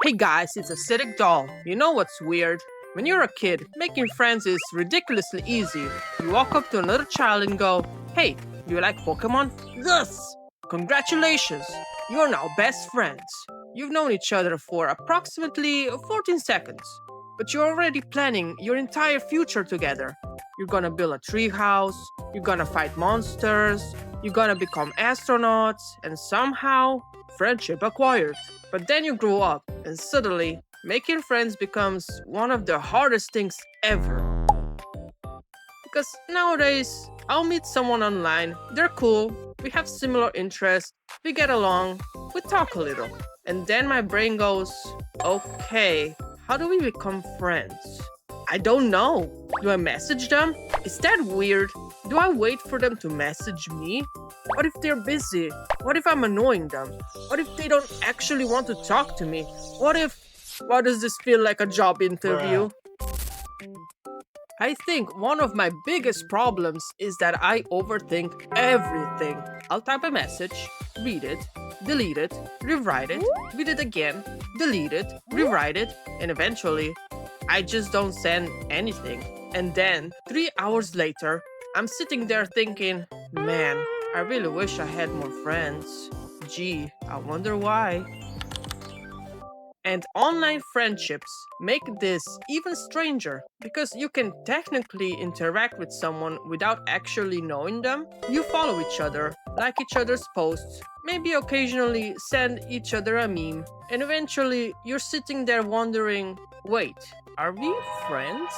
Hey guys, it's Acidic Doll. You know what's weird? When you're a kid, making friends is ridiculously easy. You walk up to another child and go, "Hey, do you like Pokemon?" Yes! Congratulations! You're now best friends. You've known each other for approximately 14 seconds, but you're already planning your entire future together. You're gonna build a tree house, you're gonna fight monsters, you're gonna become astronauts, and somehow, friendship acquired. But then you grow up, and suddenly, making friends becomes one of the hardest things ever. Because nowadays, I'll meet someone online, they're cool, we have similar interests, we get along, we talk a little. And then my brain goes, okay, how do we become friends? I don't know. Do I message them? Is that weird? Do I wait for them to message me? What if they're busy? What if I'm annoying them? What if they don't actually want to talk to me? What if. Why does this feel like a job interview? I think one of my biggest problems is that I overthink everything. I'll type a message, read it, delete it, rewrite it, read it again, delete it, rewrite it, and eventually, I just don't send anything. And then, 3 hours later, I'm sitting there thinking, man, I really wish I had more friends. Gee, I wonder why. And online friendships make this even stranger because you can technically interact with someone without actually knowing them. You follow each other, like each other's posts, maybe occasionally send each other a meme, and eventually you're sitting there wondering, wait, are we friends?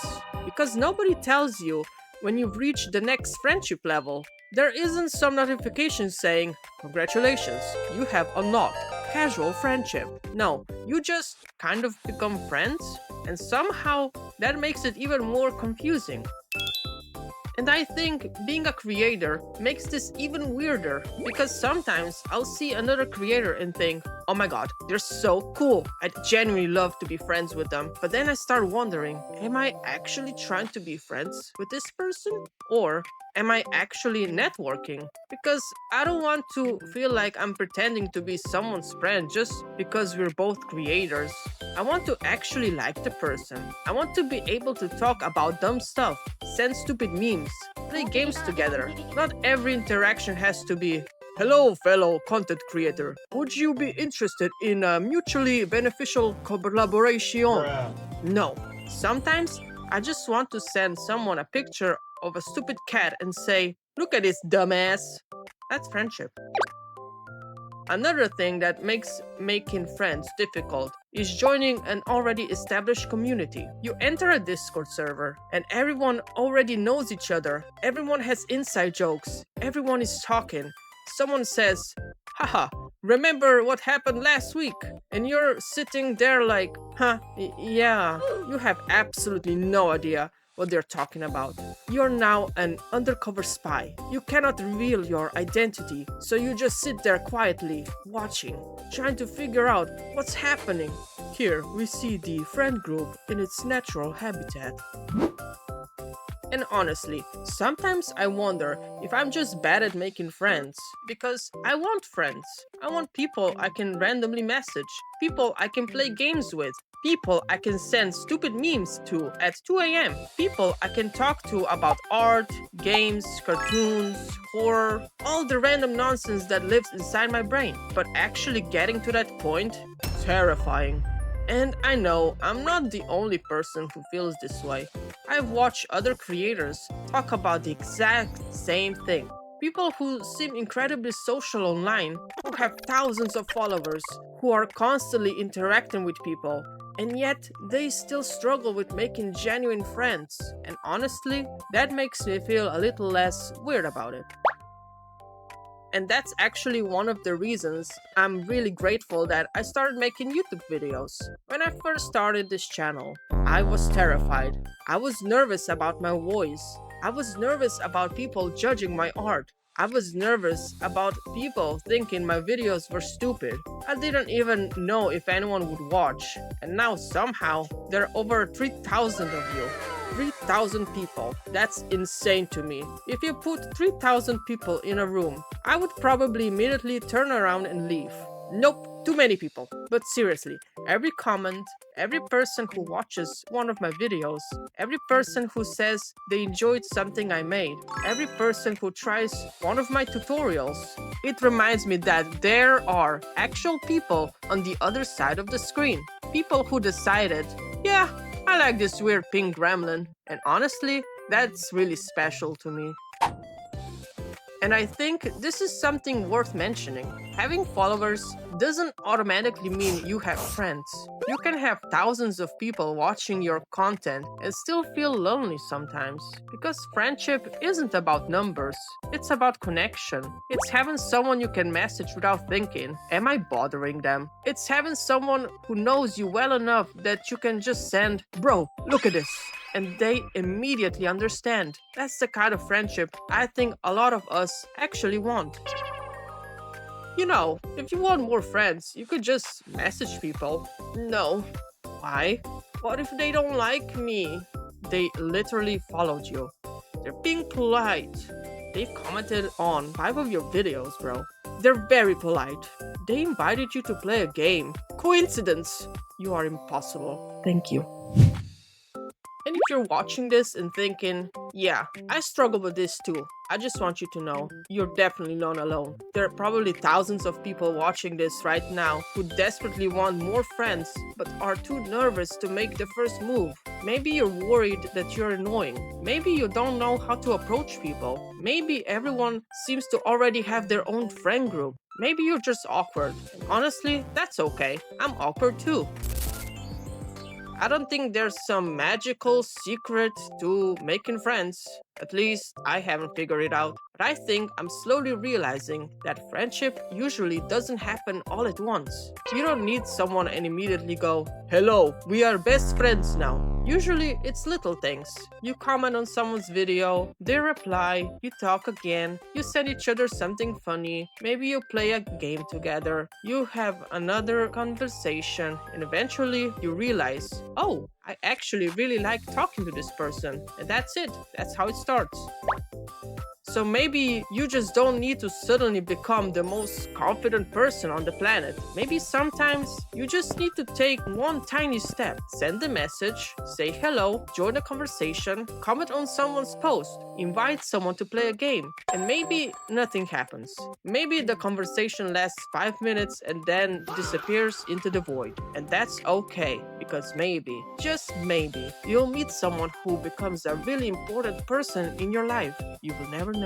Because nobody tells you when you've reached the next friendship level. There isn't some notification saying, congratulations, you have unlocked casual friendship. No, you just kind of become friends, and somehow that makes it even more confusing. And I think being a creator makes this even weirder because sometimes I'll see another creator and think, oh my god, they're so cool. I'd genuinely love to be friends with them. But then I start wondering, am I actually trying to be friends with this person? Or am I actually networking? Because I don't want to feel like I'm pretending to be someone's friend just because we're both creators. I want to actually like the person. I want to be able to talk about dumb stuff, send stupid memes, play games together. Not every interaction has to be, hello, fellow content creator. Would you be interested in a mutually beneficial collaboration? No. Sometimes I just want to send someone a picture of a stupid cat and say, look at this dumbass. That's friendship. Another thing that makes making friends difficult is joining an already established community. You enter a Discord server and everyone already knows each other. Everyone has inside jokes. Everyone is talking. Someone says, haha, remember what happened last week? And you're sitting there like, yeah, you have absolutely no idea what they're talking about. You're now an undercover spy. You cannot reveal your identity, so you just sit there quietly, watching, trying to figure out what's happening. Here we see the friend group in its natural habitat. And honestly, sometimes I wonder if I'm just bad at making friends. Because I want friends. I want people I can randomly message, people I can play games with, people I can send stupid memes to at 2 a.m., people I can talk to about art, games, cartoons, horror, all the random nonsense that lives inside my brain. But actually getting to that point, terrifying. And I know I'm not the only person who feels this way. I've watched other creators talk about the exact same thing. People who seem incredibly social online, who have thousands of followers, who are constantly interacting with people, and yet they still struggle with making genuine friends. And honestly, that makes me feel a little less weird about it. And that's actually one of the reasons I'm really grateful that I started making YouTube videos. When I first started this channel, I was terrified. I was nervous about my voice. I was nervous about people judging my art. I was nervous about people thinking my videos were stupid. I didn't even know if anyone would watch. And now somehow, there are over 3,000 of you. 3,000 people. That's insane to me. If you put 3,000 people in a room, I would probably immediately turn around and leave. Nope, Too many people. But seriously, every comment, every person who watches one of my videos, every person who says they enjoyed something I made, every person who tries one of my tutorials, it reminds me that there are actual people on the other side of the screen. People who decided, yeah, I like this weird pink gremlin. And honestly, that's really special to me. And I think this is something worth mentioning. Having followers doesn't automatically mean you have friends. You can have thousands of people watching your content and still feel lonely sometimes. Because friendship isn't about numbers, it's about connection. It's having someone you can message without thinking, am I bothering them? It's having someone who knows you well enough that you can just send, bro, look at this, and they immediately understand. That's the kind of friendship I think a lot of us actually want. You know, if you want more friends, you could just message people. No. Why? What if they don't like me? They literally followed you. They're being polite. They've commented on 5 of your videos, bro. They're very polite. They invited you to play a game. Coincidence? You are impossible. Thank you. And if you're watching this and thinking, yeah, I struggle with this too, I just want you to know, you're definitely not alone. There are probably thousands of people watching this right now who desperately want more friends but are too nervous to make the first move. Maybe you're worried that you're annoying. Maybe you don't know how to approach people. Maybe everyone seems to already have their own friend group. Maybe you're just awkward. And honestly, that's okay. I'm awkward too. I don't think there's some magical secret to making friends. At least I haven't figured it out. But I think I'm slowly realizing that friendship usually doesn't happen all at once. You don't need someone and immediately go, hello, we are best friends now. Usually it's little things. You comment on someone's video, they reply, you talk again, you send each other something funny, maybe you play a game together, you have another conversation, and eventually you realize, oh, I actually really like talking to this person. And that's it. That's how it starts. So maybe you just don't need to suddenly become the most confident person on the planet. Maybe sometimes you just need to take one tiny step. Send a message, say hello, join a conversation, comment on someone's post, invite someone to play a game, and maybe nothing happens. Maybe the conversation lasts 5 minutes and then disappears into the void. And that's okay, because maybe, just maybe, you'll meet someone who becomes a really important person in your life. You will never know.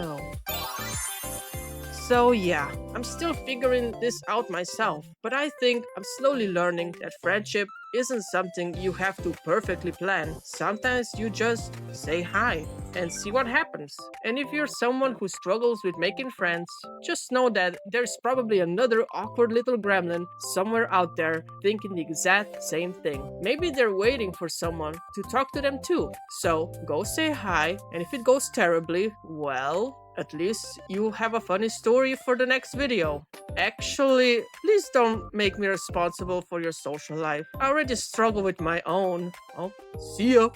So yeah, I'm still figuring this out myself, but I think I'm slowly learning that friendship isn't something you have to perfectly plan. Sometimes you just say hi and see what happens. And if you're someone who struggles with making friends, just know that there's probably another awkward little gremlin somewhere out there thinking the exact same thing. Maybe they're waiting for someone to talk to them too. So go say hi, and if it goes terribly, well, at least you have a funny story for the next video. Actually, please don't make me responsible for your social life. I already struggle with my own. Oh, see ya.